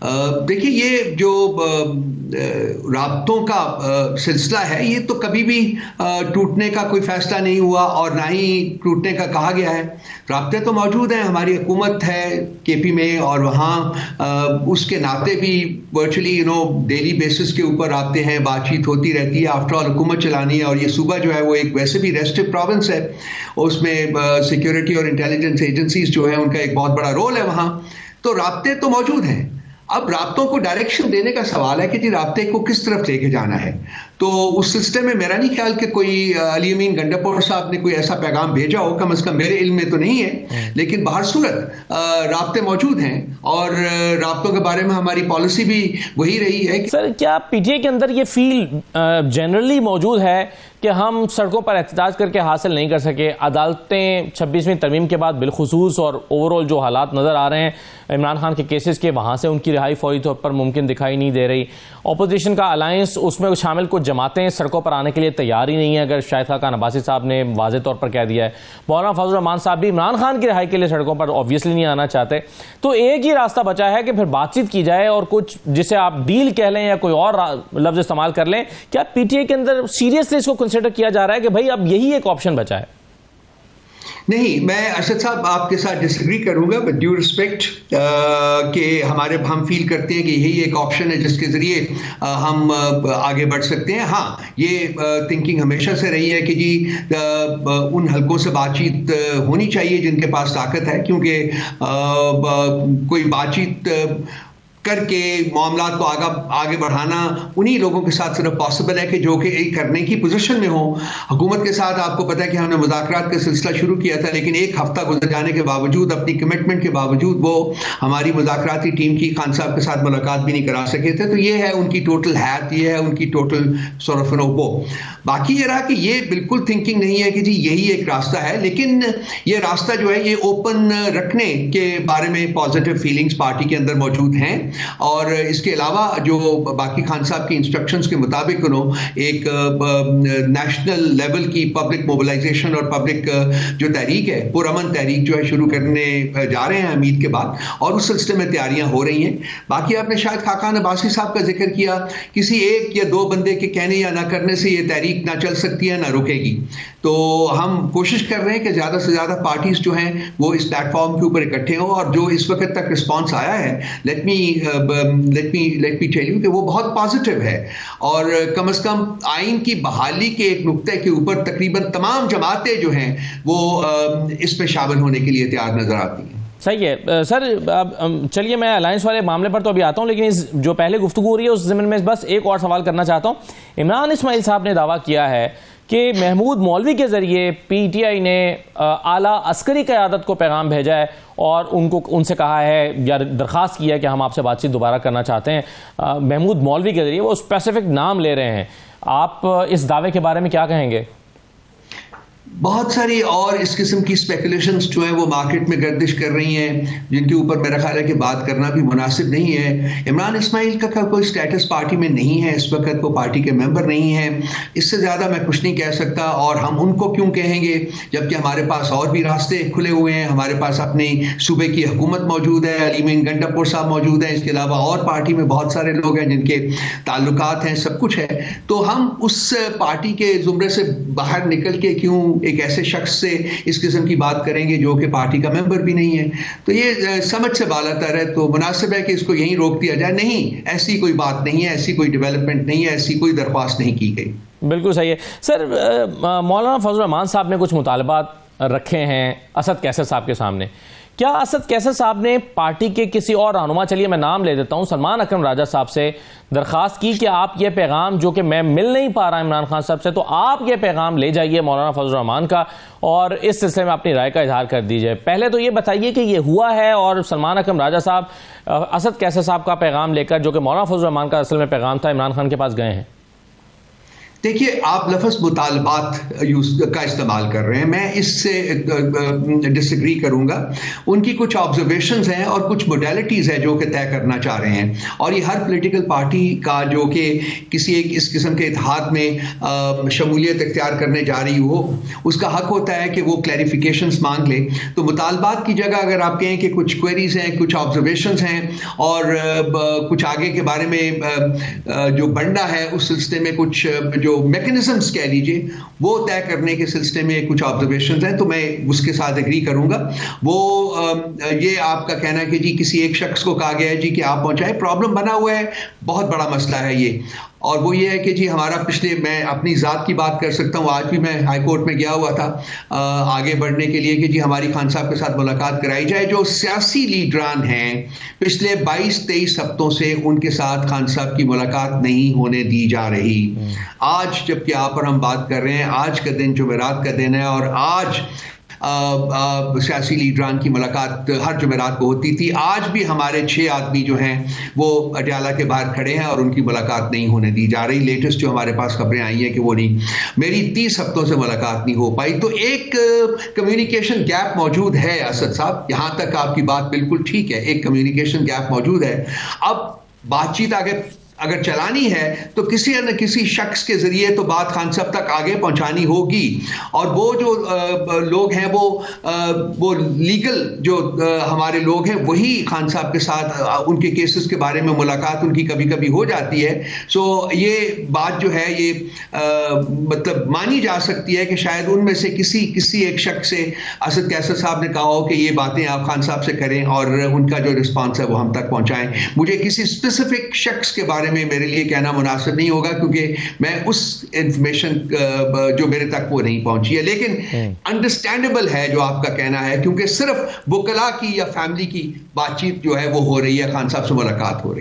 देखिए, ये जो राब्तों का सिलसिला है, ये तो कभी भी टूटने का कोई फैसला नहीं हुआ और ना ही टूटने का कहा गया है। राब्ते तो मौजूद हैं, हमारी हुकूमत है केपी में और वहाँ उसके नाते भी वर्चुअली डेली बेसिस के ऊपर राब्ते हैं, बातचीत होती रहती है। आफ्टर ऑल हुकूमत चलानी है और ये सूबा जो है वो एक वैसे भी रेस्ट्रिक्ट प्रोविंस है, उसमें सिक्योरिटी और इंटेलिजेंस एजेंसीज जो है उनका एक बहुत बड़ा रोल है वहाँ। तो राब्ते तो मौजूद हैं। अब राब्तों को डायरेक्शन देने का सवाल है कि जी राब्ते को किस तरफ लेके जाना है। तो उस सिस्टम में मेरा नहीं ख्याल कि कोई अली अमीन गंडापुर साहब ने कोई ऐसा पैगाम भेजा हो, कम से कम मेरे इल्म में तो नहीं है। लेकिन बाहर सूरत राब्ते मौजूद हैं और राब्तों के बारे में हमारी पॉलिसी भी वही रही है। सर, क्या पीटीआई के अंदर ये फील जनरली मौजूद है कि हम सड़कों पर एहतजाज करके हासिल नहीं कर सके? अदालतें 26वीं तरमीम के बाद बिलखुसूस और ओवरऑल जो हालात नज़र आ रहे हैं इमरान खान के केसेस के, वहाँ से उनकी रिहाई फौरी तौर पर मुमकिन दिखाई नहीं दे रही। अपोजिशन का अलायंस, उसमें शामिल कुछ जमातें सड़कों पर आने के लिए तैयार ही नहीं है, अगर शाहिद खान अब्बासी साहब ने वाज़े तौर पर कह दिया है। मौलाना फजल रहमान साहब भी इमरान खान की रिहाई के लिए सड़कों पर ऑब्वियसली नहीं आना चाहते। तो एक ही रास्ता बचा है कि फिर बातचीत की जाए और कुछ जिसे आप डील कह लें या कोई और लफ्ज़ इस्तेमाल कर लें। क्या पीटीआई के अंदर सीरियसली इसको कंसिडर किया जा रहा है कि भाई अब यही एक ऑप्शन बचा है? नहीं, मैं अरशद साहब आपके साथ डिसएग्री करूंगा, विद ड्यू रिस्पेक्ट कि हम फील करते हैं कि यही एक ऑप्शन है जिसके जरिए हम आगे बढ़ सकते हैं। हाँ, ये थिंकिंग हमेशा से रही है कि जी उन हलकों से बातचीत होनी चाहिए जिनके पास ताकत है, क्योंकि कोई बातचीत करके मामला को आगे बढ़ाना उन्हीं लोगों के साथ सिर्फ पॉसिबल है कि जो कि करने की पोजीशन में हो। हुकूमत के साथ आपको पता है कि हमने मुज़ाकरात का सिलसिला शुरू किया था, लेकिन एक हफ्ता गुजर जाने के बावजूद, अपनी कमिटमेंट के बावजूद, वो हमारी मुज़ाकराती टीम की खान साहब के साथ मुलाकात भी नहीं करा सके थे। तो ये है उनकी टोटल हैत, ये है उनकी टोटल सॉर्ट ऑफ वो। बाकी ये रहा कि ये बिल्कुल थिंकिंग नहीं है कि जी यही एक रास्ता है, लेकिन ये रास्ता जो है ये ओपन रखने के बारे में पॉजिटिव फीलिंग्स पार्टी के अंदर मौजूद हैं। और इसके अलावा जो बाकी खान साहब की इंस्ट्रक्शंस के मुताबिक एक नेशनल लेवल की पब्लिक मोबिलाइजेशन और पब्लिक जो तहरीक है, पुरअमन तहरीक जो है शुरू करने जा रहे हैं ईद के बाद, और उस सिलसिले में तैयारियां हो रही हैं। बाकी आपने शायद खाकान अब्बासी साहब का जिक्र किया, किसी एक या दो बंदे के कहने या ना करने से ये तहरीक ना चल सकती है ना रुकेगी। तो हम कोशिश कर रहे हैं कि ज़्यादा से ज़्यादा पार्टीज जो हैं वो इस प्लेटफॉर्म के ऊपर इकट्ठे हों, और जो इस वक्त तक रिस्पॉन्स आया है, लेट मी टेल यू कि वो बहुत पॉजिटिव है। और कम से कम आइन की बहाली के एक नुक्ते के ऊपर तकरीबन तमाम जमातें जो हैं वो इसमें शामिल होने के लिए तैयार नजर आती हैं। सही है सर। अब चलिए, मैं अलायंस वाले मामले पर तो अभी आता हूं, लेकिन इस जो पहले गुफ्तगू हो रही है उस ज़मीन में बस एक और सवाल करना चाहता हूं। इमरान इस्माइल साहब ने दावा किया है कि महमूद मौलवी के जरिए पीटीआई ने आला अस्करी क़यादत को पैगाम भेजा है और उनसे कहा है या दरख्वास्त की है कि हम आपसे बातचीत दोबारा करना चाहते हैं। महमूद मौलवी के जरिए वो स्पेसिफिक नाम ले रहे हैं। आप इस दावे के बारे में क्या कहेंगे? बहुत सारी और इस किस्म की स्पेकुलेशंस जो है वो मार्केट में गर्दिश कर रही हैं, जिनके ऊपर मेरा ख्याल है कि बात करना भी मुनासिब नहीं है। इमरान इस्माइल का कोई स्टेटस पार्टी में नहीं है इस वक्त, वो पार्टी के मेंबर नहीं है। इससे ज़्यादा मैं कुछ नहीं कह सकता, और हम उनको क्यों कहेंगे जबकि हमारे पास और भी रास्ते खुले हुए हैं। हमारे पास अपनी सूबे की हुकूमत मौजूद है, अली अमीन गंडापुर साहब मौजूद हैं, इसके अलावा और पार्टी में बहुत सारे लोग हैं जिनके ताल्लुकात हैं, सब कुछ है। तो हम उस पार्टी के जुमरे से बाहर निकल के क्यों एक ऐसे शख्स से इस किस्म की बात करेंगे जो कि पार्टी का मेंबर भी नहीं है? तो ये समझ से बालातर है। तो मुनासिब है कि इसको यहीं रोक दिया जाए। नहीं, ऐसी कोई बात नहीं है, ऐसी कोई डेवलपमेंट नहीं है, ऐसी कोई दरख्वास्त नहीं की गई। बिल्कुल सही है सर। मौलाना फजल रहमान साहब ने कुछ मुतालबात रखे हैं असद कैसर साहब के सामने। क्या असद कैसर साहब ने पार्टी के किसी और रहनुमा, चलिए मैं नाम ले देता हूं, सलमान अकरम राजा साहब से दरख्वास्त की कि आप ये पैगाम जो कि मैं मिल नहीं पा रहा इमरान खान साहब से, तो आप ये पैगाम ले जाइए मौलाना फजल रहमान का और इस सिलसिले में अपनी राय का इजहार कर दीजिए? पहले तो ये बताइए कि ये हुआ है और सलमान अकरम राजा साहब असद कैसर साहब का पैगाम लेकर, जो कि मौलाना फजल रहमान का असल में पैगाम था, इमरान खान के पास गए हैं? देखिए, आप लफ्ज़ मुतालबात का इस्तेमाल कर रहे हैं, मैं इससे डिसएग्री करूंगा। उनकी कुछ ऑब्जर्वेशंस हैं और कुछ मोडेलिटीज़ है जो कि तय करना चाह रहे हैं, और ये हर पॉलिटिकल पार्टी का जो कि किसी एक इस किस्म के इत्तेहाद में शमूलियत इख्तियार करने जा रही हो, उसका हक होता है कि वो क्लैरिफिकेशंस मांग ले। तो मुतालबात की जगह अगर आप कहें कि कुछ क्वेरीज हैं, कुछ ऑब्जर्वेशंस हैं और कुछ आगे के बारे में जो बढ़ना है उस सिलसिले में कुछ जो मैकेनिज्म्स कह लीजिए वो तय करने के सिलसिले में कुछ ऑब्जर्वेशंस हैं, तो मैं उसके साथ एग्री करूंगा। वो ये आपका कहना है कि जी किसी एक शख्स को कहा गया है जी कि आप पहुंचाए, प्रॉब्लम बना हुआ है, बहुत बड़ा मसला है ये। और वो ये है कि जी हमारा पिछले, मैं अपनी ज़ात की बात कर सकता हूँ, आज भी मैं हाई कोर्ट में गया हुआ था आगे बढ़ने के लिए कि जी हमारी खान साहब के साथ मुलाकात कराई जाए। जो सियासी लीडरान हैं पिछले 22-23 हफ्तों से उनके साथ खान साहब की मुलाकात नहीं होने दी जा रही। आज जबकि यहाँ पर हम बात कर रहे हैं, आज का दिन जुमेरात का दिन है और आज सियासी लीडरान की मुलाकात हर जुमेरात को होती थी। आज भी हमारे 6 आदमी जो हैं वो अडयाला के बाहर खड़े हैं और उनकी मुलाकात नहीं होने दी जा रही। लेटेस्ट जो हमारे पास खबरें आई हैं कि वो नहीं, मेरी 30 हफ्तों से मुलाकात नहीं हो पाई। तो एक कम्युनिकेशन गैप मौजूद है असद साहब, यहां तक आपकी बात बिल्कुल ठीक है, एक कम्युनिकेशन गैप मौजूद है। अब बातचीत आगे अगर चलानी है तो किसी न किसी शख्स के जरिए तो बात खान साहब तक आगे पहुंचानी होगी, और वो जो लोग हैं वो लीगल जो हमारे लोग हैं वही खान साहब के साथ उनके केसेस के बारे में मुलाकात उनकी कभी कभी हो जाती है। सो ये बात जो है ये मतलब मानी जा सकती है कि शायद उनमें से किसी एक शख्स से असद कैसर साहब ने कहा हो कि ये बातें आप खान साहब से करें और उनका जो रिस्पॉन्स है वो हम तक पहुंचाएं। मुझे किसी स्पेसिफिक शख्स के बारे में मेरे लिए कहना मुनासिब नहीं होगा क्योंकि मैं उस इंफॉर्मेशन जो मेरे तक वो नहीं पहुंची है। लेकिन अंडरस्टैंडेबल है जो आपका कहना है, क्योंकि सिर्फ वकला की या फैमिली की बातचीत जो है वो हो रही है, खान साहब से मुलाकात हो रही है।